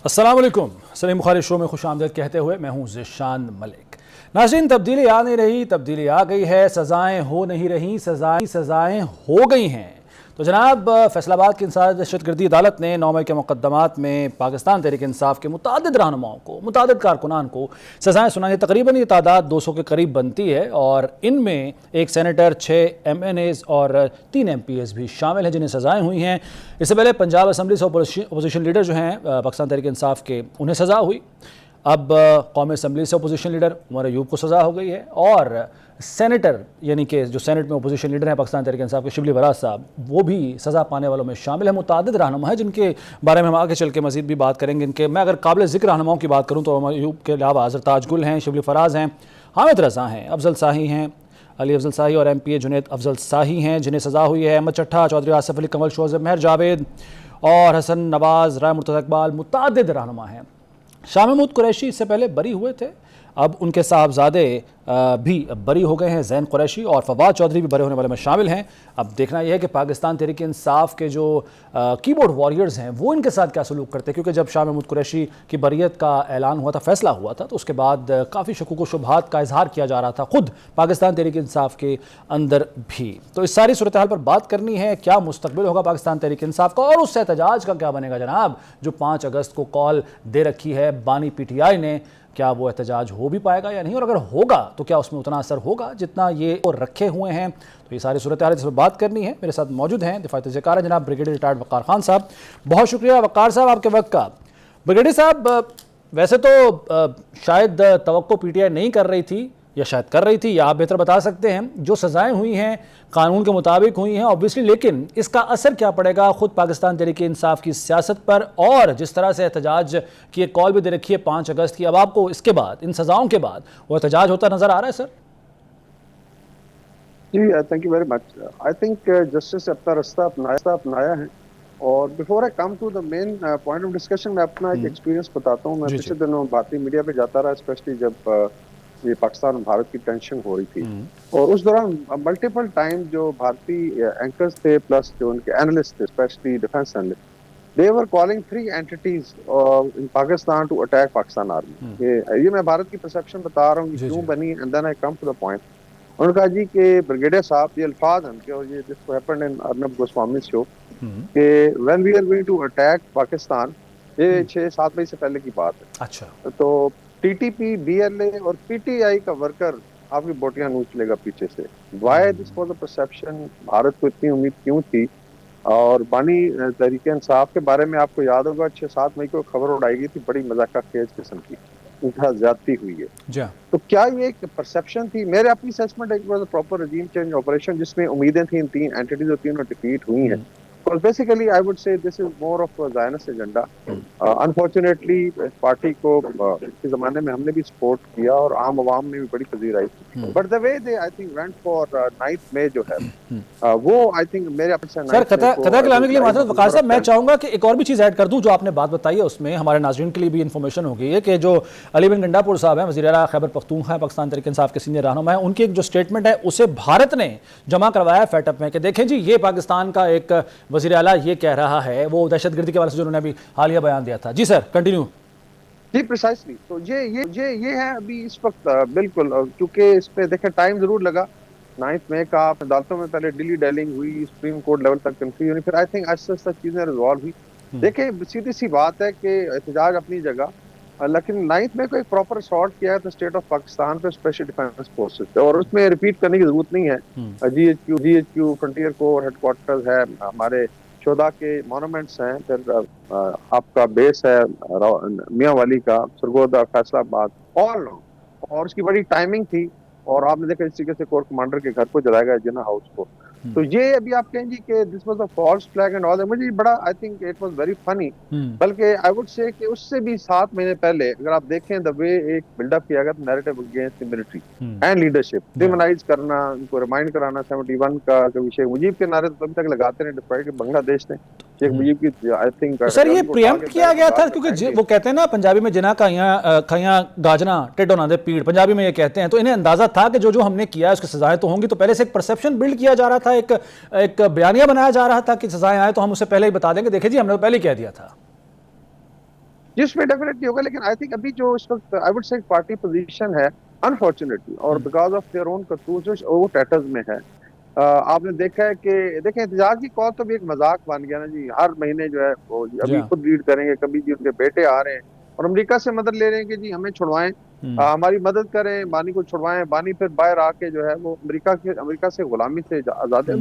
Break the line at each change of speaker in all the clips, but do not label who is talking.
السلام علیکم، سلیم بخاری شو میں خوش آمدید کہتے ہوئے میں ہوں ذیشان ملک۔ ناظرین، تبدیلی آ نہیں رہی، تبدیلی آ گئی ہے، سزائیں ہو نہیں رہی، سزائیں ہو گئی ہیں۔ تو جناب، فیصل آباد کی انسداد دہشت گردی عدالت نے 9 مئی کے مقدمات میں پاکستان تحریک انصاف کے متعدد رہنماؤں کو، متعدد کارکنان کو سزائیں سنائی۔ تقریباً یہ تعداد 200 کے قریب بنتی ہے، اور ان میں ایک سینیٹر، 6 MNAs اور 3 MPs بھی شامل ہیں جنہیں سزائیں ہوئی ہیں۔ اس سے پہلے پنجاب اسمبلی سے اپوزیشن لیڈر جو ہیں پاکستان تحریک انصاف کے، انہیں سزا ہوئی۔ اب قومی اسمبلی سے اپوزیشن لیڈر عمر ایوب کو سزا ہو گئی ہے، اور سینیٹر یعنی کہ جو سینٹ میں اپوزیشن لیڈر ہیں پاکستان تحریک انصاف کے شبلی براز صاحب، وہ بھی سزا پانے والوں میں شامل ہیں۔ متعدد رہنما ہیں جن کے بارے میں ہم آگے چل کے مزید بھی بات کریں گے۔ ان کے میں اگر قابل ذکر رہنماؤں کی بات کروں تو عمر ایوب کے علاوہ اظہرتاج گل ہیں، شبلی فراز ہیں، حامد رضا ہیں، افضل ساہی ہیں، علی افضل ساہی، اور MPA جنید افضل ساہی ہیں جنہیں سزا ہوئی ہے۔ احمد چٹھا، چودھری آصف علی کنول، شوذب مہر جاوید اور حسن نواز، رائے مرتضی اقبال متعدد رہنما ہیں۔ شاہ محمود قریشی اس سے پہلے بری ہوئے تھے، اب ان کے صاحبزادے بھی بری ہو گئے ہیں، زین قریشی اور فواد چودھری بھی بری ہونے والے میں شامل ہیں۔ اب دیکھنا یہ ہے کہ پاکستان تحریک انصاف کے جو کی بورڈ واریئرز ہیں وہ ان کے ساتھ کیا سلوک کرتے ہیں، کیونکہ جب شاہ محمود قریشی کی بریت کا اعلان ہوا تھا، فیصلہ ہوا تھا، تو اس کے بعد کافی شکوک و شبہات کا اظہار کیا جا رہا تھا خود پاکستان تحریک انصاف کے اندر بھی۔ تو اس ساری صورتحال پر بات کرنی ہے، کیا مستقبل ہوگا پاکستان تحریک انصاف کا، اور اس سے احتجاج کا کیا بنے گا جناب، جو 5 اگست کو کال دے رکھی ہے بانی PTI نے، کیا وہ احتجاج ہو بھی پائے گا یا نہیں، اور اگر ہوگا تو کیا اس میں اتنا اثر ہوگا جتنا یہ رکھے ہوئے ہیں۔ تو یہ ساری صورتحال جس پر بات کرنی ہے، میرے ساتھ موجود ہیں دفاعی تجزیہ کار جناب بریگیڈیئر ریٹائرڈ وقار خان صاحب۔ بہت شکریہ وقار صاحب آپ کے وقت کا۔ بریگیڈیئر صاحب، ویسے تو شاید توقع PTI نہیں کر رہی تھی، یا شاید کر رہی تھی، یا آپ بہتر بتا سکتے ہیں، جو سزائیں ہوئی ہیں قانون کے مطابق ہوئی ہیں obviously، لیکن اس کا اثر کیا پڑے گا خود پاکستان تحریک انصاف کی سیاست پر، اور جس طرح سے احتجاج کی ایک کال بھی دے رکھی ہے 5 اگست کی، اب آپ کو اس کے بعد، ان سزاؤں کے بعد وہ احتجاج ہوتا نظر آ رہا ہے سر؟
جی، thank you very much. I think justice نے اپنا رستہ اپنایا ہے، اور before I come to the main point of discussion, میں اپنا ایک ایکسپیرینس بتاتا ہوں۔ میں پچھلے دنوں بھارتی میڈیا پہ جاتا رہا، اسپیشلی جب یہ پاکستان اور بھارت کی ٹینشن ہو رہی تھی، اور اس دوران ملٹیپل ٹائم جو بھارتی اینکرز تھے پلس جو ان کے اینالسٹ تھے، especially defence analyst, they were calling 3 entities in Pakistan to attack Pakistan Army۔ یہ میں بھارت کی پرسیپشن بتا رہا ہوں کہ کیوں بنی، and then I come to the point۔ انہوں نے کہا جی کہ بریگیڈیئر صاحب، یہ الفاظ ہیں کہ یہ جس کو happened in ارنب گوسوامی شو، کہ when we are going to attack Pakistan، یہ 6-7 مئی سے پہلے کی بات ہے۔
اچھا، تو
TTP، BLA اور PTI کا ورکر آپ کی بوٹیاں نوچ لے گا پیچھے سے۔ Why this was a perception, Bharat کو اتنی امید کیوں تھی؟ اور بانی تحریک انصاف کے بارے میں آپ کو یاد ہوگا 6-7 مئی کو خبر اڑائی گئی تھی، بڑی مذاقہ خیز قسم کی، انتہا زیادتی ہوئی ہے۔ تو کیا یہ ایک پرسیپشن تھی؟ میرے اپنی اسیسمنٹ ایک پراپر رجیم چینج آپریشن جس میں امیدیں تھیں، 3 اینٹیز اور 3 ڈیفیٹ ہوئی ہیں۔ بیسیکلی آئی وڈ سے دس از more of زائنس agenda. Unfortunately party کو کے زمانے میں ہم نے بھی سپورٹ کیا، اور عام عوام نے بھی بڑی پذیرائی کی، but the way they I think went for 9 مئی جو ہے، وہ آئی تھنک میرے اپنے سے
سر قطع کلامی کے لیے معذرت وقار صاحب، میں چاہوں گا کہ ایک اور بھی چیز ایڈ کر دوں جو آپ نے بات بتائی ہے، اس میں ہمارے ناظرین کے لیے بھی انفارمیشن ہو گئی ہے کہ جو علی بن گنڈا پور صاحب ہیں، وزیر اعلیٰ خیبر پختونخوا پاکستان تحریک انصاف کے سینئر رہنما ہیں، ان کی ایک جو سٹیٹمنٹ ہے اسے بھارت نے جمع کروایا ہے فیٹ اپ میں، کہ دیکھیں جی یہ پاکستان کا ایک وزیر اعلیٰ یہ کہہ رہا ہے، وہ دہشت گردی کے حوالے سے جو انہوں نے ابھی حالیہ بیان دیا تھا۔ جی سر کنٹینیو۔
جی پریسائسلی، تو یہ ہے ابھی اس وقت بالکل، کیونکہ اس پہ دیکھیں ٹائم ضرور لگا۔ 9 مئی کا عدالتوں میں پہلے ڈیلی ڈیلنگ ہوئی، سپریم کورٹ لیول تک کنفیوژن ہوئی، پھر آئی تھنک آہستہ آہستہ چیزیں ریزالو ہوئی۔ دیکھیں سیدھی سی بات ہے کہ احتجاج اپنی جگہ، لیکن 9 مئی کو ایک پراپر اسالٹ کیا ہے تو اسٹیٹ آف پاکستان پہ اسپیشل ڈیفینس فورسز پہ، اور اس میں ریپیٹ کرنے کی ضرورت نہیں ہے۔ GHQ فرنٹیئر کور ہیڈ کوارٹرز ہے، ہمارے شہداء کے مونومنٹس ہیں، پھر آپ کا بیس ہے میاں والی کا، سرگودا، فیصل آباد، اور اس کی بڑی ٹائمنگ تھی، اور آپ نے دیکھا اس طریقے سے کور کمانڈر کے گھر کو جلایا گیا، جناح ہاؤس کو۔ تو یہ ابھی آپ کہیں گی کہ دس was a false flag and all, مجھے بڑا I think it was very funny, بلکہ آئی وڈ سے کہ اس سے بھی 7 مہینے پہلے اگر آپ دیکھیں دا وے ایک بلڈ اپ کیا گیا narrative against the military and leadership, demonize کرنا، ان کو ریمائنڈ کرانا 71 کا، کہ شیخ مجیب کے نعرے تو ابھی تک لگاتے ہیں ڈسپائٹ کہ بنگلہ دیش نے شیخ مجیب کی آئی تھنک
سر یہ پریمپٹ کیا گیا تھا، کیونکہ وہ کہتے ہیں نا پنجابی میں جنا کھائیاں گاجنا ٹیڈو نہ دے پیڑ، پنجابی میں یہ کہتے ہیں، تو انہیں اندازہ تھا کہ جو ہم نے کیا ہے اس کی سزائیں تو ہوں گی، تو پہلے سے ایک پرسیپشن بلڈ کیا جا رہا تھا، ایک بیانیہ بنایا جا رہا تھا کہ سزائیں آئے تو ہم اسے پہلے ہی بتا دیں گے، دیکھیں جی ہم نے پہلے ہی کہہ دیا تھا۔
جس میں ڈیفینیٹلی ہوگا، لیکن آئی تھنک ابھی جو اس وقت I would say party position ہے انفارچونیٹلی اور because of their own confusion وہ ٹیٹرز میں ہے. آپ نے دیکھا ہے کہ دیکھیں احتجاج کی کال تو بھی ایک مذاق بن گیا نا جی. ہر مہینے جو ہے وہ
جی
ابھی
ہاں.
خود لیڈ کریں گے، کبھی جی ان کے بیٹے آ رہے ہیں اور امریکہ سے مدد لے رہے ہیں کہ جی ہمیں چھڑوائیں، ہماری مدد کریں، بانی کو چھڑوائیں. بانی پھر باہر آ کے جو ہے وہ امریکہ سے غلامی سے آزاد ہے.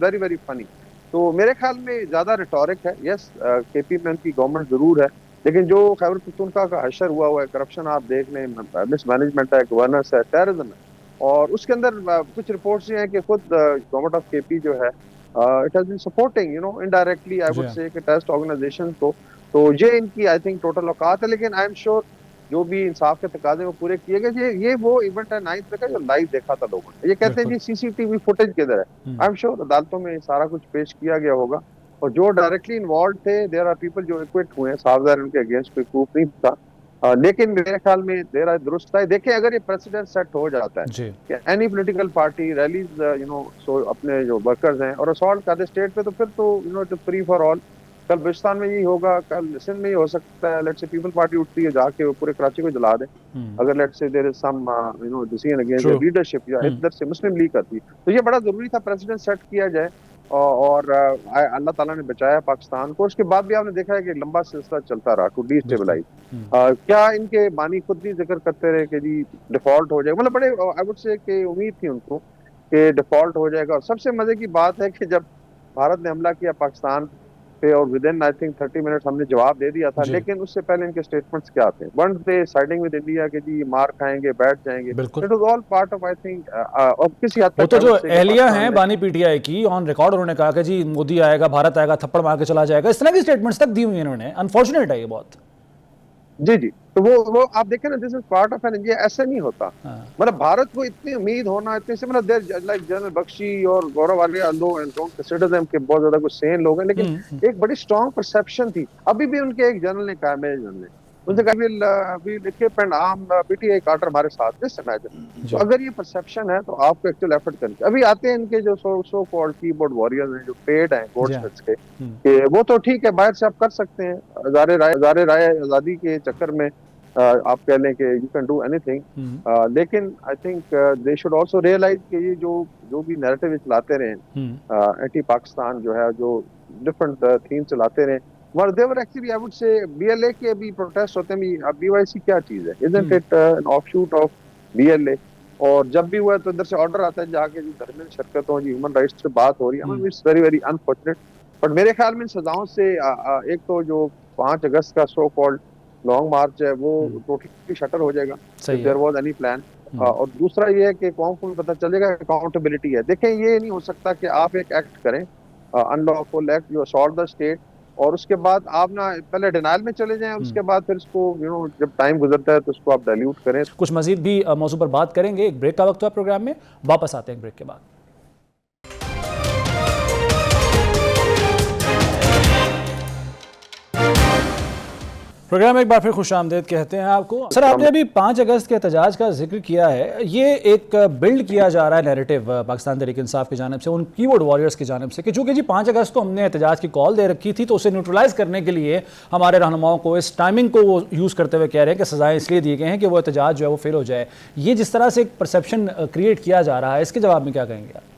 Very very funny. تو میرے خیال میں زیادہ ریٹورک ہے. یس کے پی میں ان کی گورنمنٹ ضرور ہے، لیکن جو خیبر پختونخوا کا حشر ہوا ہے، کرپشن آپ دیکھ لیں، مس مینجمنٹ ہے، گورننس ہے، ٹیررزم ہے، اور اس کے اندر کچھ رپورٹس یہ ہیں کہ خود گورنمنٹ آف کے پی جو ہے it has been supporting indirectly I
جی
وڈ
ہاں.
سے کہ ٹیررسٹ آرگنائزیشن کو. تو یہ ان کی آئی تھنک ٹوٹل اوقات ہے، لیکن آئی ایم شیور جو بھی انصاف کے تقاضے وہ پورے کیے گئے. یہ وہ ایونٹ ہے 9 کا جو لائیو دیکھا تھا لوگوں نے. یہ کہتے ہیں
بالکل.
جی سی سی ٹی وی فوٹیج کدھر ہے. آئی ایم شیور عدالتوں میں سارا کچھ پیش کیا گیا ہوگا، اور جو ڈائریکٹلی انوالوڈ تھے دیر آر پیپل جو ایکوٹ ہوئے ہیں. صاف ظاہر ان کے اگینسٹ کوئی پروف نہیں تھا، لیکن میرے خیال میں دیر آر درست ہے. دیکھیں اگر یہ پریسیڈنٹ سیٹ ہو جاتا ہے
جی.
کہ اینی پولیٹیکل پارٹی ریلیز سو اپنے جو ورکرز ہیں اور اسالٹ کر دے اسٹیٹ پہ، تو پھر تو it is free for all. کل بلوچستان میں یہی ہوگا، کل سندھ میں یہ ہو سکتا ہے. لیٹ سے پیپل پارٹی اٹھتی ہے جا کے وہ پورے کراچی کو جلا دے اگر لیٹ سے دیر از سم ڈیسیژن اگینسٹ
ٹرو.
لیڈرشپ، یا ادھر سے مسلم لیگ کرتی. تو یہ بڑا ضروری تھا پریسیڈنٹ سیٹ کیا جائے، اور اللہ تعالیٰ نے بچایا پاکستان کو. اس کے بعد بھی آپ نے دیکھا ہے کہ لمبا سلسلہ چلتا رہا ٹو ڈی
بالکل.
اسٹیبلائز. کیا ان کے بانی خود بھی ذکر کرتے رہے کہ جی ڈیفالٹ ہو جائے گا، مطلب بڑے آئی وڈ سے کہ امید تھی ان کو کہ ڈیفالٹ ہو جائے گا. اور سب سے مزے کی بات ہے کہ جب بھارت نے حملہ کیا پاکستان پہ اور with in I think 30 minutes ہم نے جواب دے دیا تھا،
جی
لیکن اس سے پہلے ان کے اسٹیٹمنٹس کیا تھے؟ One day siding with India کہ جی مار کھائیں گے، بیٹھ جائیں گے.
بالکل.
It was all part of I think, اور کسی حد
وہ
تک
تو
آئی
جو
وڈ سے کہ
اہلیہ ہیں
پاکستان نے.
بانی پی ٹی آئی کی آن ریکارڈ انہوں نے کہا کہ جی مودی آئے گا، بھارت آئے گا، تھپڑ مار کے چلا جائے گا، اس طرح کی اسٹیٹمنٹس تک دی ہوئی ہیں انہوں نے. انفارچونیٹ ہے یہ بہت.
جی جی. تو وہ آپ دیکھیں نا، this is part of an India. ایسے نہیں ہوتا، مطلب بھارت کو اتنی امید ہونا اتنی سے، مطلب لائک جنرل بخشی اور گورو والیہ ڈونٹ کنسیڈر دیم کہ بہت زیادہ کچھ سین لوگ ہیں، لیکن ایک بڑی اسٹرانگ پرسپشن تھی. ابھی بھی ان کے ایک جنرل نے کہا، میرے جنرل نے ان سے کہا well equip and arm P T I cadre ہمارے ساتھ. Just imagine. تو اگر یہ پرسپشن ہے تو آپ کو ایکچوئل ایفرٹ کرنی چاہیے. ابھی آتے ہیں ان کے جو سو کالڈ کی بورڈ واریئرز ہیں جو پیڈ ہیں گولڈ اسمتھس کے، کہ وہ تو ٹھیک ہے باہر سے آپ کر سکتے ہیں ہزار رائے آزادی کے چکر میں آپ کہہ لیں کہ you can do anything, لیکن I think they should also realize کہ یہ جو بھی نیریٹو چلاتے رہے اینٹی پاکستان جو ہے، جو ڈفرنٹ تھیم چلاتے رہے، whatever actually I would say B L A کے بھی پروٹیسٹ ہوتے ہیں. بی وائی سی کیا چیز ہے؟ Isn't it an offshoot of B L A? اور جب بھی ہوا ہے تو ادھر سے آرڈر آتا ہے جا کے جی دھرنے میں شرکت ہو، جی ہیومن رائٹس سے بات ہو رہی ہے. It's very very unfortunate. But میرے خیال میں ان سزاؤں سے ایک تو جو 5 اگست کا سو کالڈ لانگ مارچ ہے وہ ٹوٹلی شٹر ہو جائے گا if there was any plan. اور دوسرا یہ ہے کہ قوم کو پتہ چلے گا اکاؤنٹیبلٹی ہے. دیکھیں یہ نہیں ہو سکتا کہ آپ ایک ایکٹ کریں ان لافل ایکٹ جو اسالٹ دا اسٹیٹ، اور اس کے بعد آپ نہ پہلے ڈینائل میں چلے جائیں، اس کے بعد پھر اس کو جب ٹائم گزرتا ہے تو اس کو آپ ڈائلیوٹ کریں.
کچھ مزید بھی موضوع پر بات کریں گے. ایک بریک کا وقت ہوا پروگرام میں، واپس آتے ہیں بریک کے بعد. پروگرام میں ایک بار پھر خوش آمدید کہتے ہیں آپ کو. سر آپ نے ابھی 5 اگست کے احتجاج کا ذکر کیا ہے. یہ ایک بلڈ کیا جا رہا ہے نیریٹو پاکستان تحریک انصاف کی جانب سے، ان کی بورڈ واریئرز کی جانب سے، کہ چونکہ جی 5 اگست کو ہم نے احتجاج کی کال دے رکھی تھی، تو اسے نیوٹرلائز کرنے کے لیے ہمارے رہنماؤں کو اس ٹائمنگ کو وہ یوز کرتے ہوئے کہہ رہے ہیں کہ سزائیں اس لیے دی گئی ہیں کہ وہ احتجاج جو ہے وہ فیل ہو جائے. یہ جس طرح سے ایک پرسیپشن کریٹ کیا جا رہا ہے، اس کے جواب میں کیا کہیں گے آپ؟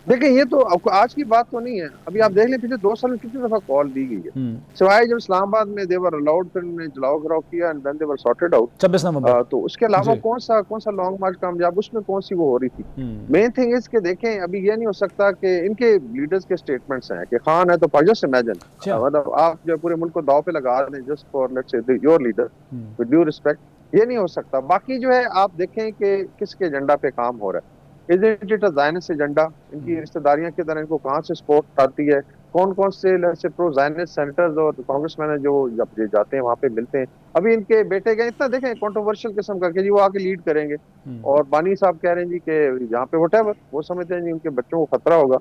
دیکھیں یہ تو آج کی بات تو نہیں ہے. ابھی آپ دیکھ لیں پچھلے 2 سال میں کتنی دفعہ کال دی گئی ہے، سوائے جب اسلام آباد میں they were allowed، پھر انہوں نے جلاؤ گراؤ کیا and then they were sorted out.
26 نومبر.
تو اس کے علاوہ کون سا لانگ مارچ کامیاب، اس میں کون سی وہ ہو رہی تھی؟ مین تھنگ از کہ دیکھیں ابھی یہ نہیں ہو سکتا کہ ان کے لیڈرز کے سٹیٹمنٹس ہیں کہ خان ہے تو جسٹ امیجن، مطلب آپ جو پورے ملک کو داؤ پہ لگا دیں just for let's say your leader with due respect. یہ نہیں ہو سکتا. باقی جو ہے آپ دیکھیں کہ کس کے ایجنڈا پہ کام ہو رہا ہے. Isn't it a Zionist agenda? ان کی رشتہ داریاں کی طرح ان کو کہاں سے سپورٹ آتی ہے؟ کون سے پرو زائنسٹ سینیٹرز اور کانگریس مین جو جب جاتے ہیں وہاں پہ ملتے ہیں. ابھی ان کے بیٹے گئے اتنا دیکھیں کنٹروورشل قسم کا کہ جی وہ آ کے لیڈ کریں گے، اور بانی صاحب کہہ رہے ہیں جی کہ یہاں پہ وٹ ایور وہ سمجھتے ہیں جی ان کے بچوں کو خطرہ ہوگا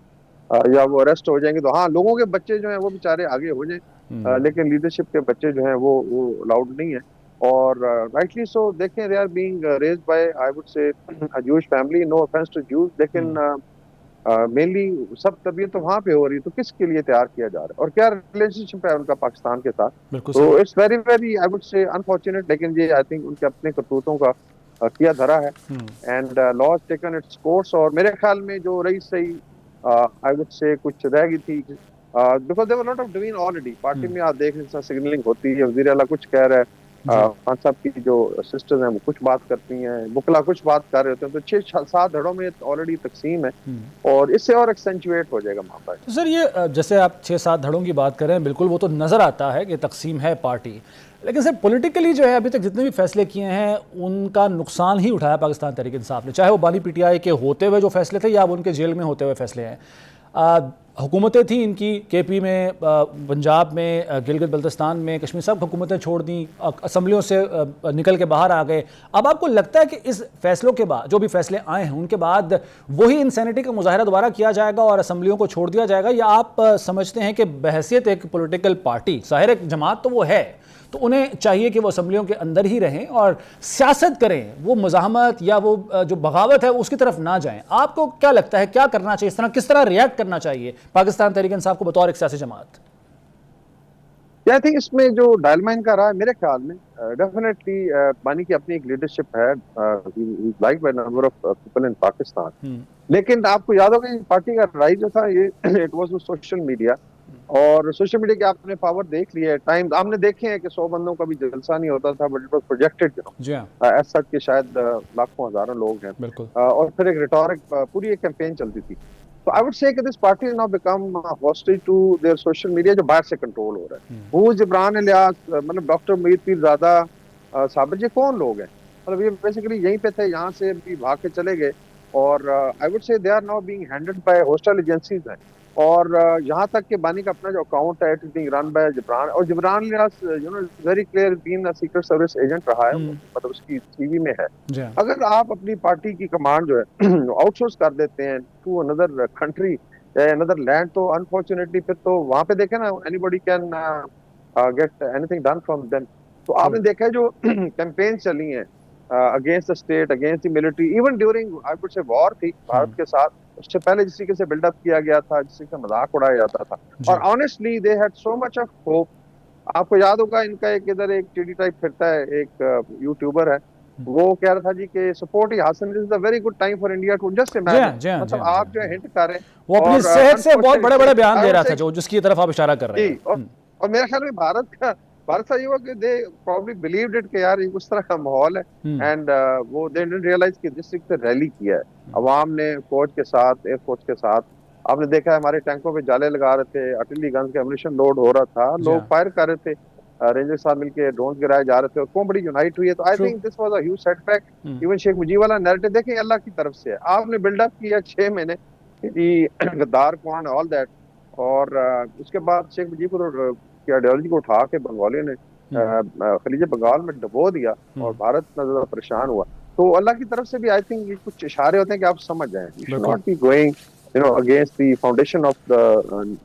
یا وہ اریسٹ ہو جائیں گے. تو ہاں لوگوں کے بچے جو ہیں وہ بیچارے آگے ہو جائیں، لیکن لیڈرشپ کے بچے جو ہیں وہ الاؤڈ نہیں ہیں. اور رائٹلی سو دیکھیں they are being raised by I would say a Jewish family, no offense to Jews، لیکن مینلی سب تربیت تو وہاں پہ ہو رہی ہے، تو کس کے لیے تیار کیا جا رہا ہے اور کیا ریلیشن شپ ہے ان کا پاکستان کے ساتھ.
بالکل
تو
صحیح.
It's very very I would say unfortunate, لیکن یہ آئی تھنک ان کے اپنے کرتوتوں کا کیا دھرا ہے. And law's taken its course, اور میرے خیال میں جو رہی صحیح آئی وڈ سے کچھ رہ گئی تھی because there were lot of ڈوین already. Party میں آپ دیکھ رہے ہیں سگنلنگ ہوتی ہے، وزیر اعلیٰ کچھ کہہ رہا ہے،
جی
خان صاحب کی جو سسٹرز ہیں وہ کچھ بات کرتی ہیں، بکلا کچھ بات کر رہے ہوتے ہیں، تو 6-7 دھڑوں میں آلریڈی تقسیم ہے اور اس سے اور ایکسینچویٹ ہو جائے گا معاملہ.
تو سر یہ جیسے آپ 6-7 دھڑوں کی بات کریں، بالکل وہ تو نظر آتا ہے کہ تقسیم ہے پارٹی، لیکن سر پولیٹیکلی جو ہے ابھی تک جتنے بھی فیصلے کیے ہیں ان کا نقصان ہی اٹھایا پاکستان تحریک انصاف نے، چاہے وہ بانی پی ٹی آئی کے ہوتے ہوئے جو فیصلے تھے یا اب ان کے جیل میں ہوتے ہوئے فیصلے ہیں. حکومتیں تھیں ان کی، کے پی میں، پنجاب میں، گلگت بلتستان میں، کشمیر سب حکومتیں چھوڑ دیں، اسمبلیوں سے نکل کے باہر آ گئے. اب آپ کو لگتا ہے کہ اس فیصلوں کے بعد جو بھی فیصلے آئے ہیں ان کے بعد وہی انسینٹی کا مظاہرہ دوبارہ کیا جائے گا اور اسمبلیوں کو چھوڑ دیا جائے گا، یا آپ سمجھتے ہیں کہ بحیثیت ایک پولیٹیکل پارٹی، ظاہر ایک جماعت تو وہ ہے، تو انہیں چاہیے کہ وہ اسمبلیوں کے اندر ہی رہیں اور سیاست کریں، وہ مزاحمت یا وہ جو بغاوت ہے اس کی طرف نہ جائیں؟ آپ کو کیا لگتا ہے کیا کرنا چاہیے، اس طرح کس طرح ریئیکٹ کرنا چاہیے پاکستان تحریک انصاف کو بطور ایک سیاسی جماعت؟
آئی تھنک اس میں جو ڈائلمائن کا رہا ہے میرے خیال میں ڈیفینیٹلی بانی کی اپنی ایک لیڈرشپ ہے، like by number of people in Pakistan. لیکن آپ کو یاد ہوگا پارٹی کا رائز جو تھا یہ اٹ واز سوشل میڈیا، اور سوشل میڈیا کے آپ نے پاور دیکھ لیا ہے. ٹائم ہم نے دیکھے ہیں کہ 100 بندوں کا بھی جلسہ نہیں ہوتا تھا، بٹ اٹ واز پروجیکٹڈ
جی ہاں
ایز سچ کہ شاید لاکھوں ہزاروں لوگ ہیں،
بالکل.
اور پھر ایک ریٹورک پوری ایک کیمپین چلتی تھی. تو آئی وڈ سے کہ this party now become hostage to their social media جو باہر سے کنٹرول ہو رہا ہے. وہ جبران الیاس، مطلب ڈاکٹر مہید پیرزادہ صابر، یہ کون لوگ ہیں؟ مطلب یہ بیسیکلی یہیں پہ تھے، یہاں سے بھی بھاگ کے چلے گئے، اور I would say they are now being handled by hostile agencies ہیں. اور یہاں تک کہ بانی کا اپنا جو اکاؤنٹ ہے it is being run by Jibran, اور Jibran Ilyas very clear been secret service agent رہا ہے، مطلب اس کی سی وی میں ہے.
جی ہاں
اگر آپ اپنی پارٹی کی کمانڈ جو ہے آؤٹ سورس کر دیتے ہیں ٹو اندر کنٹری اندر لینڈ، تو انفارچونیٹلی پھر تو وہاں پہ دیکھیں نا anybody can get anything done from them. تو آپ نے دیکھا ہے جو کیمپین چلی ہیں against the state, against the military, even during I would say war تھی بھارت کے ساتھ، اس سے پہلے جس طریقے سے بلڈ اپ کیا گیا تھا، جس طریقے سے مذاق اڑایا جاتا تھا، اور honestly they had so much of hope. آپ کو یاد ہوگا ان کا ایک ادھر ایک ٹی ڈی ٹائپ پھرتا ہے، ایک یوٹیوبر ہے، وہ کہہ رہا تھا جی کہ سپورٹ ہی حاصل is a very good time for India to just imagine. مطلب آپ جو ہے ہنٹ کر رہے ہیں،
وہ اپنی
اور
صحت سے بہت بڑے بڑے بیان دے رہا تھا جو جس کی طرف آپ اشارہ کر رہے ہیں.
اور میرے خیال میں بھارت کا یہ ہوا کہ دے پروبلی بلیوڈ اٹ کہ یار اس طرح کا ماحول ہے، اینڈ وہ دے ڈنٹ ریئلائز کہ جس طریقے سے ریلی کیا ہے عوام نے فوج کے ساتھ، ایئر فورس کے ساتھ. آپ نے دیکھا ہے ہمارے ٹینکوں پہ جالے لگا رہے تھے، آرٹلری گنز کے ایمونیشن لوڈ ہو رہا تھا، لوگ فائر کر رہے تھے، رینجر صاحب مل کے ڈرونز گرائے جا رہے تھے، اور قوم بڑی یونائٹ ہوئی ہے. تو I think this was a huge setback. Even Sheikh Mujib والا نیریٹو دیکھیں اللہ کی طرف سے ہے، آپ نے بلڈ اپ کیا 6 مہینے کہ غدار کون، آل دیٹ، اور اس کے بعد شیخ مجیب کی آئیڈیالوجی کو اٹھا کے بنگالیوں نے خلیج بنگال میں ڈبو دیا اور بھارت اتنا زیادہ پریشان ہوا. تو اللہ کی طرف سے بھی آئی تھنک یہ کچھ اشارے ہوتے ہیں کہ آپ سمجھ جائیں، you should not be going against the foundation of the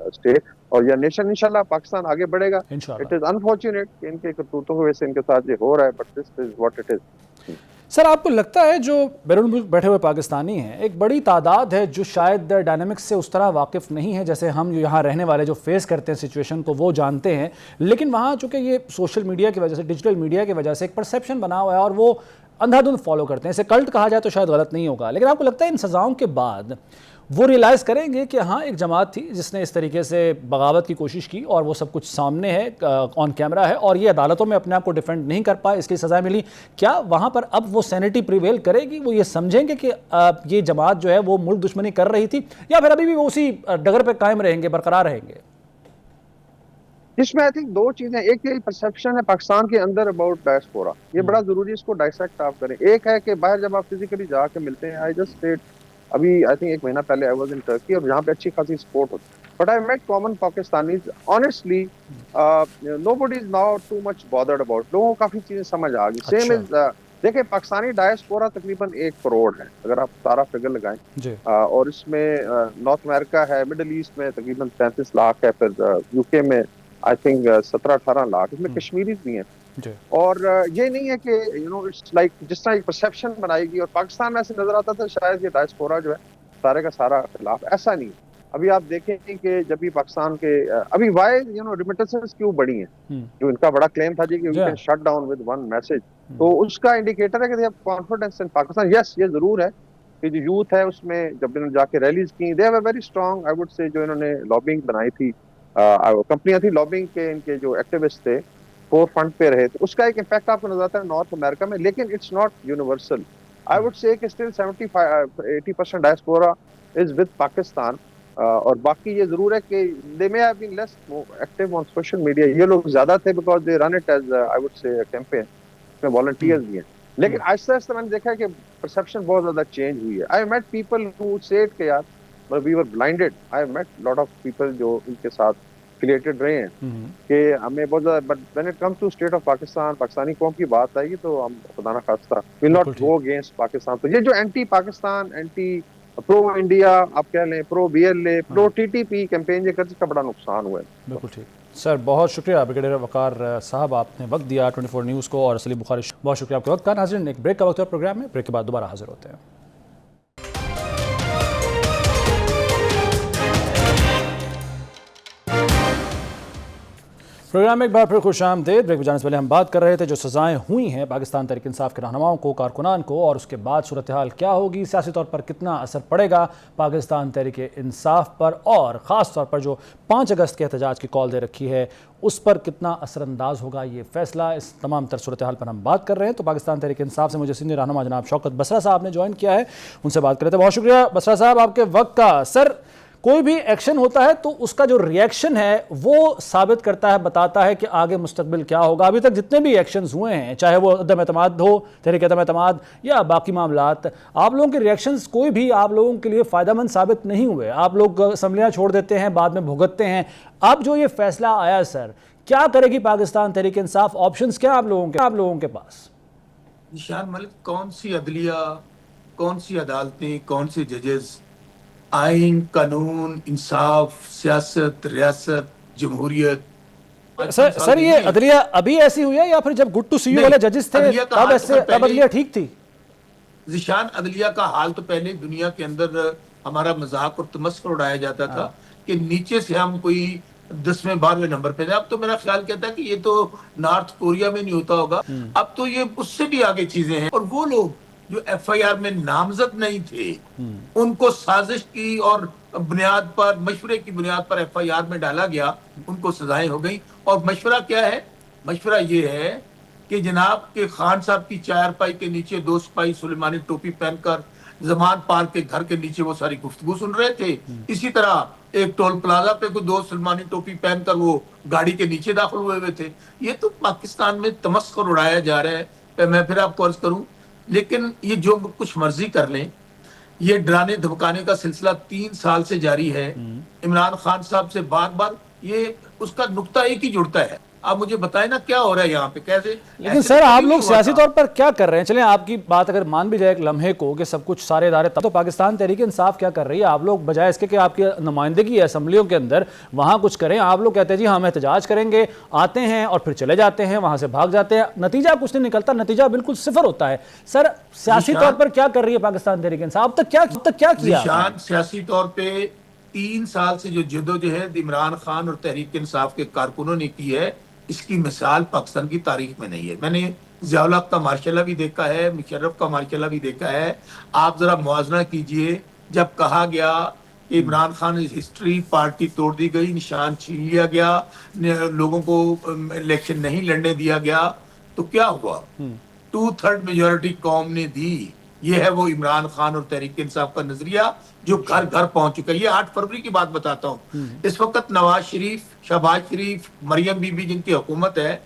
state اور یا نیشن. انشاءاللہ پاکستان آگے بڑھے گا. اٹ از انفارچونیٹ کہ ان کے کرتوتوں کی وجہ سے ان کے ساتھ یہ ہو رہا ہے، but this is what it is.
Sir آپ کو لگتا ہے جو بیرون ملک بیٹھے ہوئے پاکستانی ہیں ایک بڑی تعداد ہے جو شاید ڈائنامکس سے اس طرح واقف نہیں ہے جیسے ہم یہاں رہنے والے جو فیس کرتے ہیں سچویشن کو وہ جانتے ہیں، لیکن وہاں چونکہ یہ سوشل میڈیا کی وجہ سے، ڈیجیٹل میڈیا کی وجہ سے ایک پرسیپشن بنا ہوا ہے اور وہ اندھا دھند فالو کرتے ہیں، اسے کلٹ کہا جائے تو شاید غلط نہیں ہوگا، لیکن آپ کو لگتا ہے ان سزاؤں کے بعد وہ ریئلائز کریں گے کہ ہاں ایک جماعت تھی جس نے اس طریقے سے بغاوت کی کوشش کی اور وہ سب کچھ سامنے ہے، آن کیمرہ ہے، اور یہ عدالتوں میں اپنے آپ کو ڈیفینڈ نہیں کر پائے، اس کی سزائیں ملی، کیا وہاں پر اب وہ سینٹی پریویل کرے گی؟ وہ یہ سمجھیں گے کہ یہ جماعت جو ہے وہ ملک دشمنی کر رہی تھی، یا پھر ابھی بھی وہ اسی ڈگر پہ قائم رہیں گے، برقرار رہیں گے؟
اس میں آئی تھنک 2 چیزیں، ایک یہ پرسیپشن ہے پاکستان کے اندر اباؤٹ ڈائسپورا، یہ بڑا ضروری ہے اس کو ڈائسیکٹ آپ کریں. ایک ہے کہ باہر جب آپ فزیکلی جا کے ملتے ہیں، آئی جسٹ اسٹیٹ ابھی آئی تھنک 1 مہینہ پہلے آئی واز ان ٹرکی، اور جہاں پہ اچھی خاصی سپورٹ ہوتی، but I met common Pakistanis honestly nobody is now too much bothered about. لوگوں کو کافی چیزیں سمجھ آ گئی. سیم از دیکھیں پاکستانی ڈائسپورا تقریباً 1 کروڑ ہے اگر آپ سارا فگر لگائیں، اور اس میں نارتھ امریکہ ہے، مڈل ایسٹ میں تقریباً 35 لاکھ ہے، پھر یو کے میں آئی تھنک 17-18 لاکھ، اس میں کشمیریز بھی ہیں. اور یہ نہیں ہے کہ اٹس لائک جس طرح ایک پرسیپشن بنائی گئی، اور پاکستان میں ایسے نظر آتا تھا شاید یہ ڈائسپورا جو ہے سارے کا سارا خلاف. ایسا نہیں. ابھی آپ دیکھیں کہ جب بھی پاکستان کے ابھی وائی ریمیٹنسز کیوں بڑی ہیں, جو ان کا بڑا کلیم تھا جی کہ we can shut down with one message, تو اس کا انڈیکیٹر ہے کہ they have confidence in Pakistan. Yes, یہ ضرور ہے کہ جو یوتھ ہے اس میں جب انہوں نے جا کے ریلیز کی, they have a very strong I would سے, جو انہوں نے لابنگ بنائی تھی, کمپنیاں تھی لابنگ کے, ان کے جو ایکٹیوسٹ تھے فور فرنٹ پہ رہے, تو اس کا ایک امپیکٹ آپ کو نظر آتا ہے نارتھ امریکہ میں, لیکن it's not universal. I would say کہ still 75-80% diaspora is with Pakistan. اور باقی یہ ضرور ہے کہ they may have been less active on social media. یہ لوگ زیادہ تھے because they run it as I would say campaign, اس میں والنٹیئرز بھی ہیں. لیکن آہستہ آہستہ میں نے دیکھا ہے کہ پرسیپشن بہت زیادہ چینج ہوئی ہے. I met people who said کہ یار we were blinded. I met lot of people جو ان کے ساتھ افیلیٹڈ رہے ہیں کہ ہمیں بہت زیادہ, but when it comes to state of Pakistan, Pakistani قوم کی بات آئے گی تو ہم خدا نہ خواستہ will not go against Pakistan. تو یہ جو anti Pakistan, anti pro India آپ کہہ لیں, pro B L A, pro T T P campaign یہ کرنے کا بڑا نقصان ہوا ہے.
بالکل ٹھیک سر, بہت شکریہ بریگیڈیئر وقار صاحب, آپ نے وقت دیا 24 نیوز کو, اور سلیم بخاری بہت شکریہ آپ کے وقت کا. ناظرین, ایک بریک کا وقت ہے پروگرام میں, بریک کے بعد دوبارہ حاضر ہوتے ہیں. پروگرام میں ایک بار پھر خوش آمدید. بریک پہ جانے سے پہلے ہم بات کر رہے تھے جو سزائیں ہوئی ہیں پاکستان تحریک انصاف کے رہنماؤں کو, کارکنان کو, اور اس کے بعد صورتحال کیا ہوگی, سیاسی طور پر کتنا اثر پڑے گا پاکستان تحریک انصاف پر, اور خاص طور پر جو 5 اگست کے احتجاج کی کال دے رکھی ہے اس پر کتنا اثر انداز ہوگا یہ فیصلہ. اس تمام تر صورتحال پر ہم بات کر رہے ہیں. تو پاکستان تحریک انصاف سے مجھے سینئر رہنما جناب شوکت بسرا صاحب نے جوائن کیا ہے, ان سے بات کر رہے تھے. بہت شکریہ بسرا صاحب آپ کے وقت کا. سر, کوئی بھی ایکشن ہوتا ہے تو اس کا جو ریئیکشن ہے وہ ثابت کرتا ہے, بتاتا ہے کہ آگے مستقبل کیا ہوگا. ابھی تک جتنے بھی ایکشنز ہوئے ہیں, چاہے وہ عدم اعتماد ہو, تحریک عدم اعتماد یا باقی معاملات, آپ لوگوں کے ریئیکشنز کوئی بھی آپ لوگوں کے لیے فائدہ مند ثابت نہیں ہوئے. آپ لوگ اسمبلیاں چھوڑ دیتے ہیں, بعد میں بھگتتے ہیں. اب جو یہ فیصلہ آیا سر, کیا کرے گی پاکستان تحریک انصاف؟ آپشنز کیا آپ لوگوں کے پاس؟
نشان ملک, کون سی عدلیہ, کون سی عدالتیں, کون سے ججز, آئین, قانون, انصاف, سیاست, ریاست, جمہوریت.
سر یہ عدلیہ ابھی ایسی ہوئی ہے یا پھر جب گڈ ٹو سی یو والے ججز تھے تب عدلیہ ٹھیک تھی؟
ذیشان, عدلیہ کا حال تو پہلے دنیا کے اندر ہمارا مذاق اور تمسخر اڑایا جاتا تھا کہ نیچے سے ہم کوئی 10ویں 12ویں نمبر پہ تھے. اب تو میرا خیال کہتا ہے کہ یہ تو نارتھ کوریا میں نہیں ہوتا ہوگا, اب تو یہ اس سے بھی آگے چیزیں ہیں. اور وہ لوگ جو ایف آئی آر میں نامزد نہیں تھے, ان کو سازش کی اور بنیاد پر, مشورے کی بنیاد پر ایف آئی آر میں ڈالا گیا, ان کو سزائیں ہو گئی. اور مشورہ کیا ہے؟ مشورہ یہ ہے کہ جناب کے خان صاحب کی چارپائی کے نیچے 2 سپاہی سلیمانی ٹوپی پہن کر زمان پارک کے گھر کے نیچے وہ ساری گفتگو سن رہے تھے. اسی طرح ایک ٹول پلازا پہ کوئی 2 سلمانی ٹوپی پہن کر وہ گاڑی کے نیچے داخل ہوئے تھے. یہ تو پاکستان میں تمسخر اڑایا جا رہا ہے. میں پھر آپ کو عرض کروں, لیکن یہ جو کچھ مرضی کر لیں, یہ ڈرانے دھمکانے کا سلسلہ 3 سال سے جاری ہے. عمران خان صاحب سے بار بار یہ اس کا نقطہ ایک ہی جڑتا ہے. آپ مجھے بتائیں نا کیا ہو رہا ہے یہاں پہ, کیسے؟
لیکن سر آپ لوگ سیاسی طور پر کیا کر رہے ہیں؟ چلیں آپ کی بات اگر مان بھی جائے ایک لمحے کو کہ سب کچھ سارے ادارے, تو پاکستان تحریک انصاف کیا کر رہی ہے؟ آپ لوگ بجائے اس کے کہ آپ کی نمائندگی ہے اسمبلیوں کے اندر, وہاں کچھ کریں, آپ لوگ کہتے ہیں جی ہم احتجاج کریں گے, آتے ہیں اور پھر چلے جاتے ہیں, وہاں سے بھاگ جاتے ہیں, نتیجہ کچھ نہیں نکلتا, نتیجہ بالکل صفر ہوتا ہے. سر سیاسی طور پر کیا کر رہی ہے پاکستان تحریک انصاف؟ اب تک کیا کیا؟
سیاسی طور پہ 3 سال سے جو جدوجہد عمران خان اور تحریک انصاف کے کارکنوں نے کی ہے, اس کی مثال پاکستان کی تاریخ میں نہیں ہے. میں نے ضیاء الحق کا مارشلہ بھی دیکھا ہے, مشرف کا مارشلہ بھی دیکھا ہے. آپ ذرا موازنہ کیجئے, جب کہا گیا کہ عمران خان ہسٹری, پارٹی توڑ دی گئی, نشان چھین لیا گیا, لوگوں کو الیکشن نہیں لڑنے دیا گیا, تو کیا ہوا؟ 2/3 میجورٹی قوم نے دی. یہ ہے وہ عمران خان اور تحریک انصاف کا نظریہ جو گھر گھر پہنچ چکا ہے. یہ 8 فروری کی بات بتاتا ہوں. اس وقت نواز شریف, شہباز شریف, مریم بی بی جن کی حکومت ہے,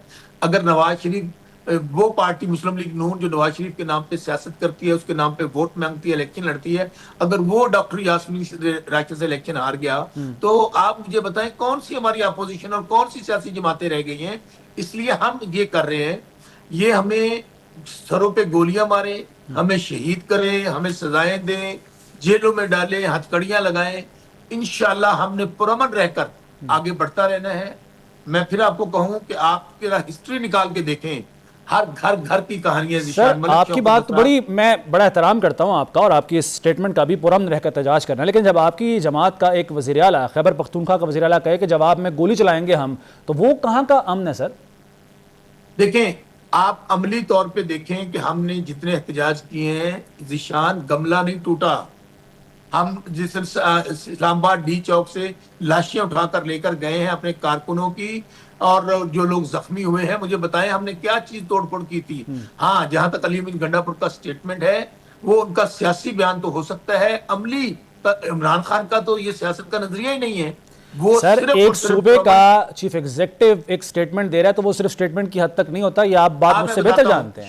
اگر نواز شریف, وہ پارٹی مسلم لیگ نون جو نواز شریف کے نام پہ سیاست کرتی ہے, اس کے نام پہ ووٹ مانگتی ہے, الیکشن لڑتی ہے, اگر وہ ڈاکٹر یاسمین راشد سے الیکشن ہار گیا, تو آپ مجھے بتائیں کون سی ہماری اپوزیشن اور کون سی سیاسی جماعتیں رہ گئی ہیں؟ اس لیے ہم یہ کر رہے ہیں, یہ ہمیں سروں پہ گولیاں ماریں, ہمیں شہید کریں, ہمیں سزائیں دیں, جیلوں میں ڈالیں, ہتھکڑیاں لگائیں, انشاءاللہ ہم نے پرامن رہ کر آگے بڑھتا رہنا ہے. میں پھر آپ کو کہوں کہ آپ کی ہسٹری نکال کے دیکھیں, ہر گھر کی کہانی ہے
سر
ذیشان ملک.
آپ کی بات تو بڑی، میں بڑا احترام کرتا ہوں آپ کا اور آپ کی اس سٹیٹمنٹ کا بھی پرامن رہ کر احتجاج کرنا ہے، لیکن جب آپ کی جماعت کا ایک وزیر اعلیٰ، خیبر پختونخوا کا وزیر اعلیٰ کہے کہ جواب میں گولی چلائیں گے ہم، تو وہ کہاں کا امن ہے سر؟
دیکھیں آپ عملی طور پہ دیکھیں کہ ہم نے جتنے احتجاج کیے ہیں ذیشان گملہ نہیں ٹوٹا. ہم جس اسلام آباد ڈی چوک سے لاشیاں اٹھا کر لے کر گئے ہیں اپنے کارکنوں کی، اور جو لوگ زخمی ہوئے ہیں مجھے بتائیں ہم نے کیا چیز توڑ پھوڑ کی تھی. ہاں جہاں تک علی امین گنڈا پور کا سٹیٹمنٹ ہے وہ ان کا سیاسی بیان تو ہو سکتا ہے، عملی عمران خان کا تو یہ سیاست کا نظریہ ہی نہیں ہے. وہ
سر
صرف اور
ایک
صرف
صوبے کا چیف ایگزیکٹو ایک سٹیٹمنٹ دے رہا ہے تو وہ صرف سٹیٹمنٹ کی حد تک نہیں ہوتا، یہ آپ بات مجھ سے بہتر جانتے ہیں.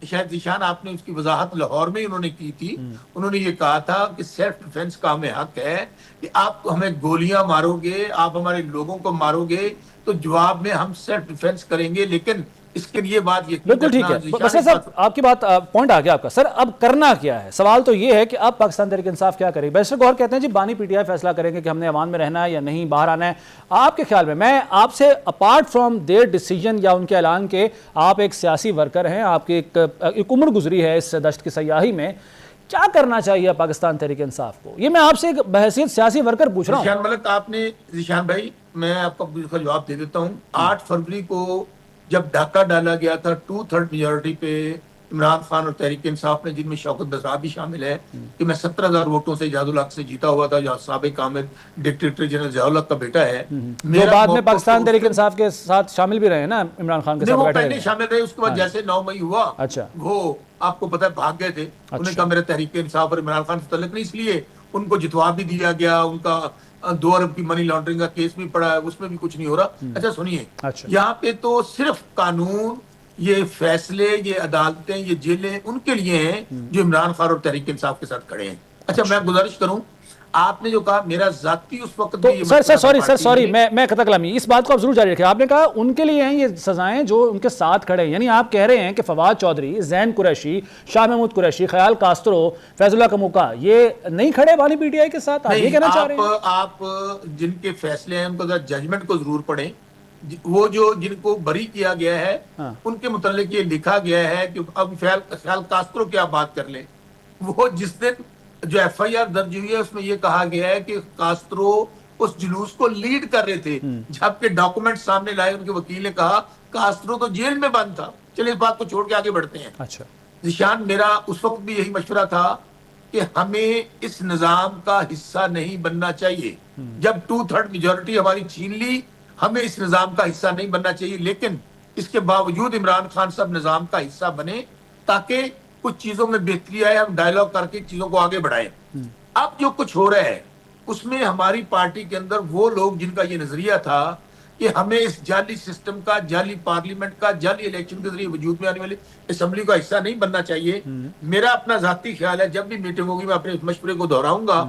شاید ذیشان آپ نے اس کی وضاحت لاہور میں انہوں نے کی تھی. انہوں نے یہ کہا تھا کہ سیلف ڈیفنس کا ہمیں حق ہے کہ آپ ہمیں گولیاں مارو گے، آپ ہمارے لوگوں کو مارو گے تو جواب میں ہم سیلف ڈیفنس کریں گے، لیکن اس کے لیے بات یہ
بالکل ٹھیک ہے. بس سر آپ کی بات پوائنٹ آ گیا آپ کا. سر اب کرنا کیا ہے؟ سوال تو یہ ہے کہ اب پاکستان تحریک انصاف کیا کرے گی؟ بیشتر گوہر کہتے ہیں جی بانی پی ٹی آئی فیصلہ کریں گے کہ ہم نے ایوان میں رہنا ہے یا نہیں، باہر آنا ہے. آپ کے خیال میں آپ سے اپارٹ فرام دیئر ڈیسیجن یا ان کے اعلان کے، آپ ایک سیاسی ورکر ہیں، آپ کی ایک عمر گزری ہے اس دشت کی سیاحی میں، کیا کرنا چاہیے پاکستان تحریک انصاف کو؟ یہ میں آپ سے ایک بحیثیت سیاسی ورکر پوچھ رہا ہوں.
ذیشان ملک آپ نے، ذیشان بھائی میں آپ کو جواب دے دیتا ہوں. 8 فروری کو جب ڈھاکہ ڈالا گیا تھا 2/3 میجورٹی پہ عمران خان اور تحریک انصاف نے، جن میں شوکت بزرا بھی شامل ہے، کہ میں 17,000 ووٹوں سے اجاز الحق سے جیتا ہوا تھا، جو سابق عامر ڈکٹیٹر جنرل ضیاء الحق کا بیٹا ہے.
جو بعد میں پاکستان تحریک انصاف کے ساتھ شامل بھی رہے ہیں نا، عمران خان کے ساتھ بیٹھے
پہلے شامل رہے. اس کے بعد جیسے 9 مئی ہوا وہ آپ کو پتہ ہے بھاگ گئے تھے. انہوں نے کہا میرا تحریک انصاف اور عمران خان سے تعلق نہیں، اس لیے ان کو جتوا بھی دیا گیا. ان کا 2 ارب کی منی لانڈرنگ کا کیس بھی پڑا ہے، اس میں بھی کچھ نہیں ہو رہا. اچھا سنیے، یہاں پہ تو صرف قانون، یہ فیصلے، یہ عدالتیں، یہ جیلیں ان کے لیے ہیں جو عمران خان اور تحریک انصاف کے ساتھ کھڑے ہیں. اچھا میں گزارش کروں، آپ نے جو کہا میرا ذاتی اس وقت بھی
سوری میں قطع کلامی، اس بات کو آپ ضرور جاری رکھیں. آپ نے کہا ان کے لیے ہیں یہ سزائیں جو ان کے ساتھ کھڑے ہیں، یعنی آپ کہہ رہے ہیں کہ فواد چودھری، زین قریشی، شاہ محمود قریشی، خیال کاسترو، فیض اللہ کموکا، یہ نہیں کھڑے بانی پی ٹی آئی کے ساتھ؟ آپ یہ کہنا چاہ رہے ہیں؟
آپ جن کے فیصلے ہیں ان کو ججمنٹ کو ضرور پڑھیں. وہ جو جن کو بری کیا گیا ہے ان کے متعلق یہ لکھا گیا ہے کہ اب خیال کاسترو کیا بات کر لیں. وہ جس دن جو ایف آئی آر درج ہوئی ہے اس میں یہ کہا گیا ہے کہ کاسترو اس جلوس کو لیڈ کر رہے تھے، جبکہ ڈاکومنٹ سامنے لائے ان کے وکیل نے کہا کاسترو تو جیل میں بند تھا. چلیے اس بات کو چھوڑ کے آگے بڑھتے ہیں.
اچھا
ذیشان، میرا اس وقت بھی یہی مشورہ تھا کہ ہمیں اس نظام کا حصہ نہیں بننا چاہیے. جب 2/3 میجورٹی ہماری چھین لی، ہمیں اس نظام کا حصہ نہیں بننا چاہیے، لیکن اس کے باوجود عمران خان صاحب نظام کا حصہ بنے تاکہ کچھ چیزوں میں بہتری آئے، ہم ڈائیلاگ کر کے چیزوں کو آگے بڑھائیں. اب جو کچھ ہو رہا ہے اس میں ہماری پارٹی کے اندر وہ لوگ جن کا یہ نظریہ تھا کہ ہمیں اس جعلی سسٹم کا، جعلی پارلیمنٹ کا، جعلی الیکشن کے ذریعے وجود میں آنے والی اسمبلی کا حصہ نہیں بننا چاہیے. میرا اپنا ذاتی خیال ہے، جب بھی میٹنگ ہوگی میں اپنے اس مشورے کو دہراؤں گا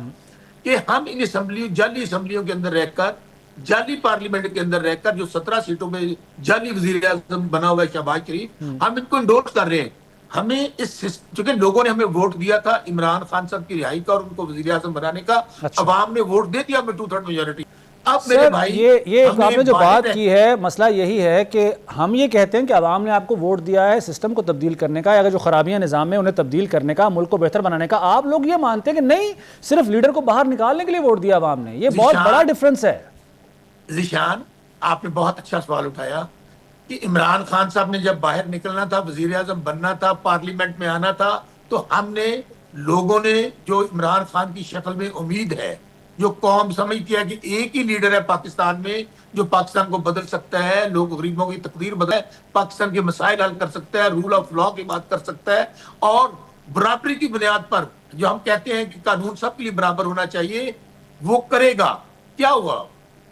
کہ ہم ان اسمبلیوں، جعلی اسمبلیوں کے اندر رہ کر، جعلی پارلیمنٹ کے اندر رہ کر، جو 17 سیٹوں میں جعلی وزیر اعظم بنا ہوا ہے شہباز شریف، ہم ان کو انڈورس کر رہے ہیں. ہمیں چونکہ لوگوں نے ہمیں ووٹ دیا تھا عمران خان صاحب کی رہائی کا اور ان کو وزیر اعظم بنانے کا، عوام نے ووٹ دے دیا ہمیں 2/3 میجورٹی. اب میرے بھائی
یہ آپ نے جو بات کی ہے، مسئلہ یہی ہے کہ ہم یہ کہتے ہیں کہ عوام نے آپ کو ووٹ دیا ہے سسٹم کو تبدیل کرنے کا، اگر جو خرابیاں نظام میں انہیں تبدیل کرنے کا، ملک کو بہتر بنانے کا. آپ لوگ یہ مانتے ہیں کہ نہیں، صرف لیڈر کو باہر نکالنے کے لیے ووٹ دیا عوام نے. یہ بہت بڑا ڈیفرنس ہے.
ذیشان، آپ نے بہت اچھا سوال اٹھایا کہ عمران خان صاحب نے جب باہر نکلنا تھا، وزیر اعظم بننا تھا، پارلیمنٹ میں آنا تھا، تو ہم نے، لوگوں نے جو عمران خان کی شکل میں امید ہے، جو قوم سمجھتی ہے کہ ایک ہی لیڈر ہے پاکستان میں جو پاکستان کو بدل سکتا ہے، لوگ غریبوں کی تقدیر بدلے، پاکستان کے مسائل حل کر سکتا ہے، رول آف لا کی بات کر سکتا ہے، اور برابری کی بنیاد پر جو ہم کہتے ہیں کہ قانون سب کے لیے برابر ہونا چاہیے، وہ کرے گا. کیا ہوا؟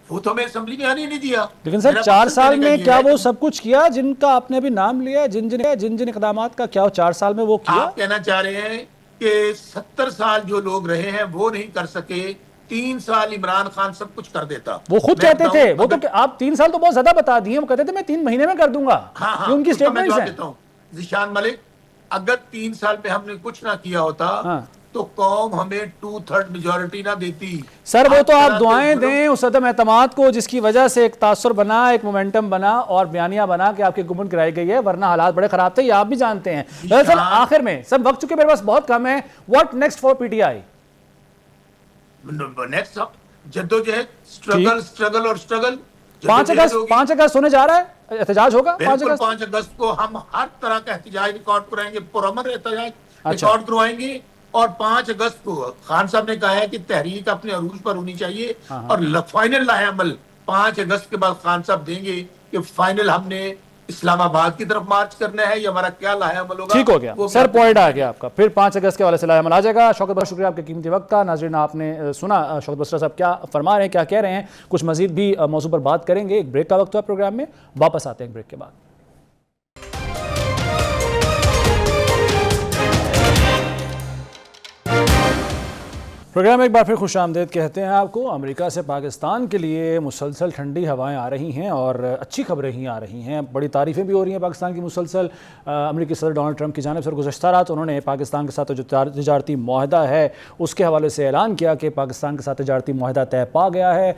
وہ تو ہمیں اسمبلی میں آنے نہیں دیا.
لیکن سر 4 سال میں کیا وہ سب کچھ کیا جن کا آپ نے ابھی نام لیا ہے؟ جن اقدامات کا کیا 4 سال میں وہ کیا؟
آپ کہنا چاہ رہے ہیں کہ 70 سال جو لوگ رہے ہیں وہ نہیں کر سکے، 3 سال عمران خان سب کچھ کر دیتا.
وہ خود کہتے تھے، وہ تو آپ 3 سال تو بہت زیادہ بتا دیے، وہ کہتے تھے میں 3 مہینے میں کر دوں گا. یہ ان کی سٹیٹمنٹس ہیں.
ذیشان ملک، اگر 3 سال میں ہم نے کچھ نہ کیا ہوتا تو قوم ہمیں 2/3 میجورٹی نہ دیتی.
سر وہ تو آپ دعائیں دیں اس عدم اعتماد کو جس کی وجہ سے ایک تاثر بنا، ایک مومنٹم بنا اور بیانیہ بنا کہ آپ کی گمن کرائی گئی ہے، ورنہ حالات بڑے خراب تھے، یہ آپ بھی جانتے ہیں. دراصل آخر میں سب وقت چکے میرے پاس بہت کم ہے، what next for P T I?
Next جدوجہد، اسٹرگل اور اسٹرگل.
5 اگست ہونے جا رہا ہے، احتجاج ہوگا 5
بالکل
اگست.
5 اگست کو ہم ہر طرح کا احتجاج ریکارڈ کرائیں گے، پرامن احتجاج
اچھا.
ریکارڈ کروائیں گے. اور 5 اگست کو خان صاحب نے کہا ہے کہ تحریک اپنے عروج پر ہونی چاہیے اور فائنل لاہ عمل 5 اگست کے بعد خان صاحب دیں گے کہ فائنل ہم نے اسلام آباد کی طرف مارچ کرنا ہے یا ہمارا کیا لاہ عمل ہوگا.
ٹھیک ہو گیا سر، پوائنٹ آ گیا آپ کا. پھر 5 اگست کے حوالے سے لاہ عمل آ جائے گا. شوکت بہت شکریہ آپ کے قیمتی وقت کا. ناظرین آپ نے سنا شوکت بسرا صاحب کیا فرما رہے ہیں، کیا کہہ رہے ہیں. کچھ مزید بھی موضوع پر بات کریں گے. ایک بریک کا وقت ہوا پروگرام میں، واپس آتے ہیں بریک کے بعد. پروگرام ایک بار پھر خوش آمدید کہتے ہیں آپ کو. امریکہ سے پاکستان کے لیے مسلسل ٹھنڈی ہوائیں آ رہی ہیں اور اچھی خبریں ہی آ رہی ہیں. بڑی تعریفیں بھی ہو رہی ہیں پاکستان کی مسلسل. امریکی صدر ڈونلڈ ٹرمپ کی جانب سے گزشتہ رات انہوں نے پاکستان کے ساتھ جو تجارتی معاہدہ ہے اس کے حوالے سے اعلان کیا کہ پاکستان کے ساتھ تجارتی معاہدہ طے پا گیا ہے.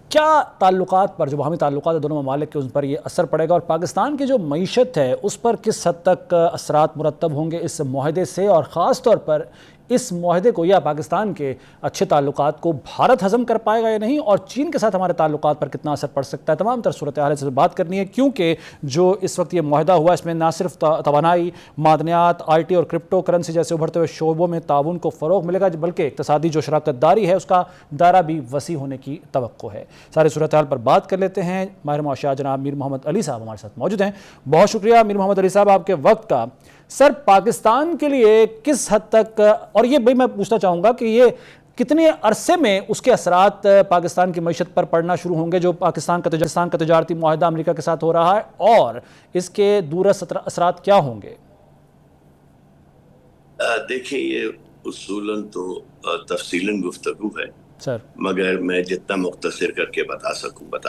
کیا تعلقات پر، جو باہمی تعلقات ہیں دونوں ممالک کے، ان پر یہ اثر پڑے گا اور پاکستان کی جو معیشت ہے اس پر کس حد تک اثرات مرتب ہوں گے اس معاہدے سے، اور خاص طور پر اس معاہدے کو یا پاکستان کے اچھے تعلقات کو بھارت ہضم کر پائے گا یا نہیں، اور چین کے ساتھ ہمارے تعلقات پر کتنا اثر پڑ سکتا ہے. تمام تر صورتحال سے بات کرنی ہے کیونکہ جو اس وقت یہ معاہدہ ہوا اس میں نہ صرف توانائی، معدنیات، آئی ٹی اور کرپٹو کرنسی جیسے ابھرتے ہوئے شعبوں میں تعاون کو فروغ ملے گا، بلکہ اقتصادی جو شراکت داری ہے اس کا دائرہ بھی وسیع ہونے کی توقع ہے. سارے صورتحال پر بات کر لیتے ہیں. ماہر معاشیات جناب میر محمد علی صاحب ہمارے ساتھ موجود ہیں. بہت شکریہ میر محمد علی صاحب آپ کے وقت کا. سر پاکستان کے لیے کس حد تک، اور یہ بھی میں پوچھنا چاہوں گا کہ یہ کتنے عرصے میں اس کے اثرات پاکستان کی معیشت پر پڑنا شروع ہوں گے جو پاکستان کا تجارتی معاہدہ امریکہ کے ساتھ ہو رہا ہے، اور اس کے دورس اثرات کیا ہوں گے؟
دیکھیں یہ اصولاً تو تفصیلاً گفتگو ہے
سر،
مگر میں جتنا مختصر کر کے بتا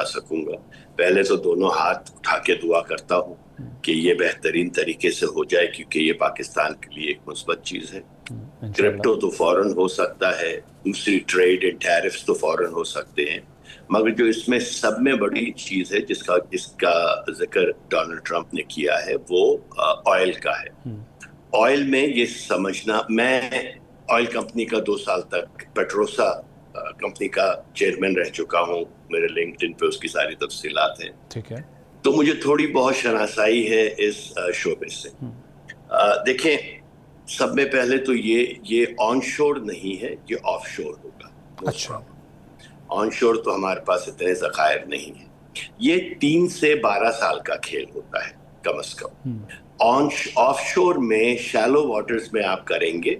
سکوں گا. پہلے تو دونوں ہاتھ اٹھا کے دعا کرتا ہوں کہ یہ بہترین طریقے سے ہو جائے کیونکہ یہ پاکستان کے لیے ایک مثبت چیز ہے. کرپٹو تو فوراً ہو سکتا ہے، دوسری ٹریڈ اینڈ ٹیرفز تو فوراً ہو سکتے ہیں، مگر جو اس میں سب میں بڑی چیز ہے جس کا ذکر ڈونلڈ ٹرمپ نے کیا ہے وہ آئل کا ہے. آئل میں یہ سمجھنا، میں آئل کمپنی کا 2 سال تک پیٹروسا کمپنی کا چیئرمین رہ چکا ہوں، میرے لنکڈ ان پہ اس کی ساری تفصیلات ہیں.
ٹھیک ہے،
تو مجھے تھوڑی بہت شناسائی ہے اس شعبے سے. دیکھیں سب میں پہلے تو یہ آن شور نہیں ہے، یہ آف شور ہوگا.
اچھا،
آن شور تو ہمارے پاس اتنے ذخائر نہیں ہیں. یہ 3 سے 12 سال کا کھیل ہوتا ہے کم از کم. آف شور میں شیلو واٹرز میں آپ کریں گے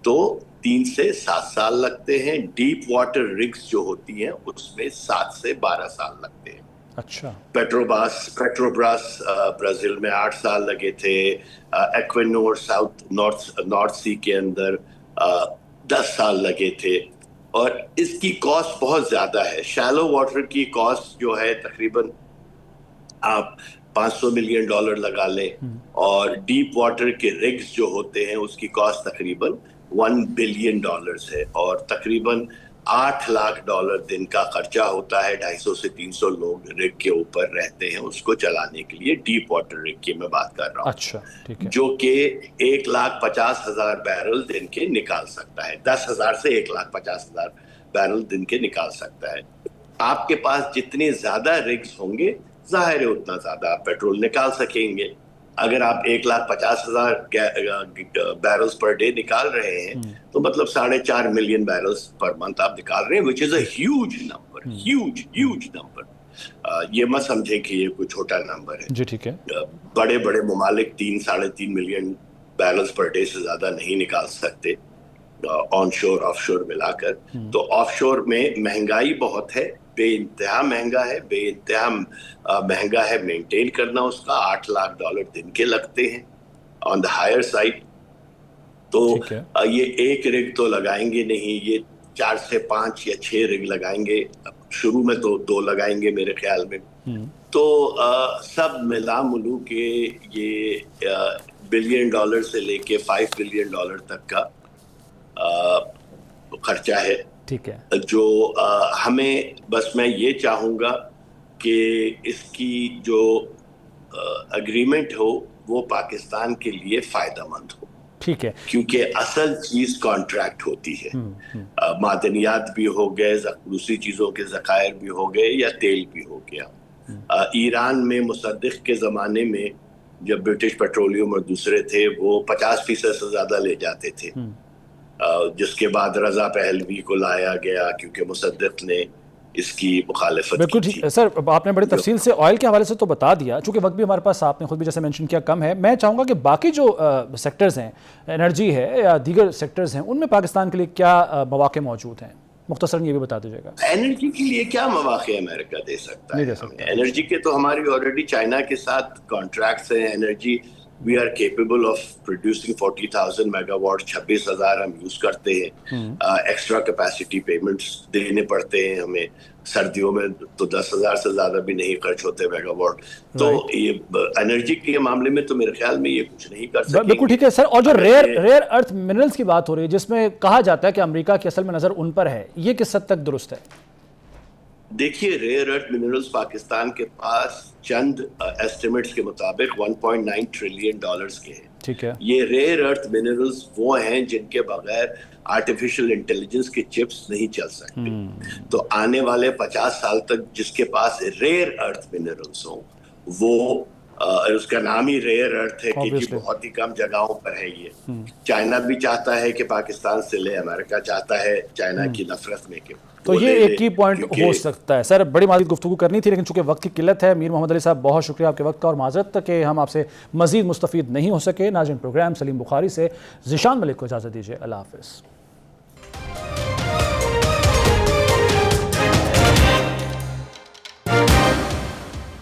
تو 3 سے 7 سال لگتے ہیں. ڈیپ واٹر رگز جو ہوتی ہیں اس میں 7 سے 12 سال لگتے ہیں.
اچھا،
پیٹروبراس برازیل میں 8 سال لگے تھے. ایکوینور نارتھ سی کے اندر 10 سال لگے تھے. اور اس کی کاسٹ بہت زیادہ ہے. شیلو واٹر کی کاسٹ جو ہے تقریباً آپ $500 ملین لگا لیں، اور ڈیپ واٹر کے رگز جو ہوتے ہیں اس کی کاسٹ تقریباً $1 بلین ہے، اور تقریباً $8 لاکھ دن کا خرچہ ہوتا ہے. 250 سے 300 لوگ رگ کے اوپر رہتے ہیں اس کو چلانے کے لیے. ڈیپ واٹر رگ کی میں بات کر رہا ہوں.
اچھا، ٹھیک ہے،
جو کہ 1,50,000 بیرل دن کے نکال سکتا ہے. 10,000 سے 1,50,000 بیرل دن کے نکال سکتا ہے. آپ کے پاس جتنے زیادہ رگز ہوں گے ظاہر ہے اتنا زیادہ آپ پیٹرول نکال سکیں گے. اگر آپ 1,50,000 بیرلز پر ڈے نکال رہے ہیں تو مطلب 4.5 ملین بیرلز پر منتھ آپ نکال رہے ہیں، which is a huge number. یہ مت سمجھیں کہ یہ کوئی چھوٹا نمبر ہے.
جی ٹھیک ہے.
بڑے بڑے ممالک 3-3.5 ملین بیرلز پر ڈے سے زیادہ نہیں نکال سکتے آن شور آف شور ملا کر. تو آف شور میں مہنگائی بہت ہے، بے انتہا مہنگا ہے مینٹین کرنا اس کا. $8 لاکھ دن کے لگتے ہیں آن دا ہائر سائڈ. تو یہ ایک رگ تو لگائیں گے نہیں، یہ 4 سے 5 یا 6 رگ لگائیں گے. شروع میں تو 2 لگائیں گے میرے خیال میں. تو سب ملا ملو کے یہ $1 بلین سے لے کے $5 بلین تک کا خرچہ ہے
ٹھیک ہے
جو ہمیں بس میں یہ چاہوں گا کہ اس کی جو اگریمنٹ ہو وہ پاکستان کے لیے فائدہ مند ہو.
ٹھیک ہے
کیونکہ اصل چیز کانٹریکٹ ہوتی ہے. معدنیات بھی ہو گئے, دوسری چیزوں کے ذخائر بھی ہو گئے, یا تیل بھی ہو گیا. ایران میں مصدق کے زمانے میں جب برٹش پیٹرولیم اور دوسرے تھے وہ 50% سے زیادہ لے جاتے تھے, جس کے بعد رضا پہلوی کو لایا گیا کیونکہ مصدق نے اس کی مخالفت
بالکل
کی
ٹھیک. سر آپ نے بڑی تفصیل سے آئل کے حوالے سے تو بتا دیا, چونکہ وقت بھی ہمارے پاس آپ نے خود بھی جیسے مینشن کیا کم ہے. میں چاہوں گا کہ باقی جو سیکٹرز ہیں, انرجی ہے یا دیگر سیکٹرز ہیں, ان میں پاکستان کے لیے کیا مواقع موجود ہیں, مختصراً یہ بھی بتا دیجیے گا.
انرجی کے لیے کیا مواقع امریکہ دے سکتا ہے ہمیں؟ انرجی کے تو ہماری آلریڈی چائنا کے ساتھ کانٹریکٹس ہیں. Energy we are capable of producing 40,000 megawatt, 26,000 ہم یوز کرتے ہیں. ایکسٹرا کیپیسٹی پیمنٹس دینے پڑتے ہیں ہمیں, سردیوں میں تو 10,000 سے زیادہ بھی نہیں خرچ ہوتے میگا واٹ. تو یہ انرجی کے معاملے میں تو میرے خیال میں یہ کچھ نہیں کر سکیں.
بالکل ٹھیک ہے سر. اور جو ریئر ارتھ منرلز کی بات ہو رہی ہے جس میں کہا جاتا ہے کہ امریکہ کی اصل میں نظر ان پر ہے, یہ کس حد تک درست ہے؟
دیکھیے ریئر ارتھ منرلز پاکستان کے پاس چند ایسٹیمیٹس کے مطابق 1.9 ٹریلین ڈالرز کے ہیں.
ٹھیک ہے.
یہ ریئر ارتھ منرلز وہ ہیں جن کے بغیر آرٹیفیشل انٹیلیجنس کے چپس نہیں چل سکتے. تو آنے والے 50 سال تک جس کے پاس ریئر ارتھ منرلز ہوں وہ اس کا نام ہی ریئر ارتھ ہے کہ بہت ہی کم جگہوں پر ہے. یہ چائنا بھی چاہتا ہے کہ پاکستان سے لے, امریکہ چاہتا ہے چائنا کی نفرت میں کہ
تو یہ ایک کی پوائنٹ ہو سکتا ہے. سر بڑی مزید گفتگو کرنی تھی لیکن چونکہ وقت کی قلت ہے. میر محمد علی صاحب بہت شکریہ آپ کے وقت کا, اور معذرت کہ ہم آپ سے مزید مستفید نہیں ہو سکے. ناظرین پروگرام سلیم بخاری سے ذیشان ملک کو اجازت دیجیے. اللہ حافظ.